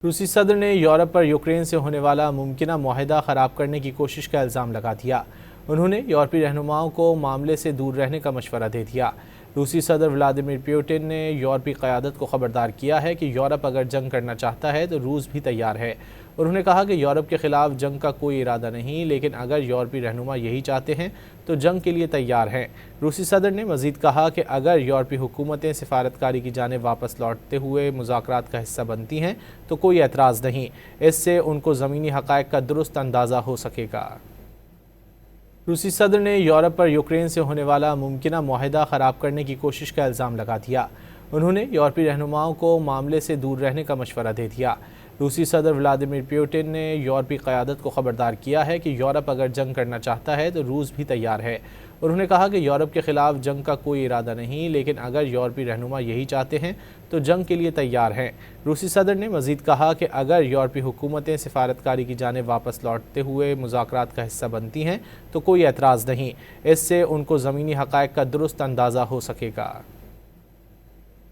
रूसी सदर ने यूरोप पर यूक्रेन से होने वाला मुमकिन माहिदा ख़राब करने की कोशिश का इल्ज़ाम लगा दिया। उन्होंने यूरोपीय रहनुमाओं को मामले से दूर रहने का मशवरा दे दिया। रूसी सदर व्लादिमीर पुतिन ने यूरोपीय क़यादत को ख़बरदार किया है कि यूरोप अगर जंग करना चाहता है तो रूस भी तैयार है। उन्होंने कहा कि यूरोप के ख़िलाफ़ जंग का कोई इरादा नहीं, लेकिन अगर यूरोपीय रहनुमा यही चाहते हैं तो जंग के लिए तैयार हैं। रूसी सदर ने मज़ीद कहा कि अगर यूरोपीय हुकूमतें सिफारतकारी की जानिब वापस लौटते हुए मुज़ाकरात का हिस्सा बनती हैं तो कोई एतराज़ नहीं, इससे उनको ज़मीनी हक़ाइक़ का दुरुस्त अंदाज़ा हो सकेगा। रूसी सदर ने यूरोप पर यूक्रेन से होने वाला मुमकिन माहिदा ख़राब करने की कोशिश का इल्ज़ाम लगा दिया। उन्होंने यूरोपीय रहनुमाओं को मामले से दूर रहने का मशवरा दे दिया। रूसी सदर व्लादिमीर पुतिन ने यूरोपीय क़यादत को ख़बरदार किया है कि यूरोप अगर जंग करना चाहता है तो रूस भी तैयार है। उन्होंने कहा कि यूरोप के ख़िलाफ़ जंग का कोई इरादा नहीं, लेकिन अगर यूरोपीय रहनुमा यही चाहते हैं तो जंग के लिए तैयार हैं। रूसी सदर ने मज़ीद कहा कि अगर यूरोपीय हुकूमतें सिफारतकारी की जानिब वापस लौटते हुए मुज़ाकरात का हिस्सा बनती हैं तो कोई एतराज़ नहीं, इससे उनको ज़मीनी हक़ाइक़ का दुरुस्त अंदाज़ा हो सकेगा।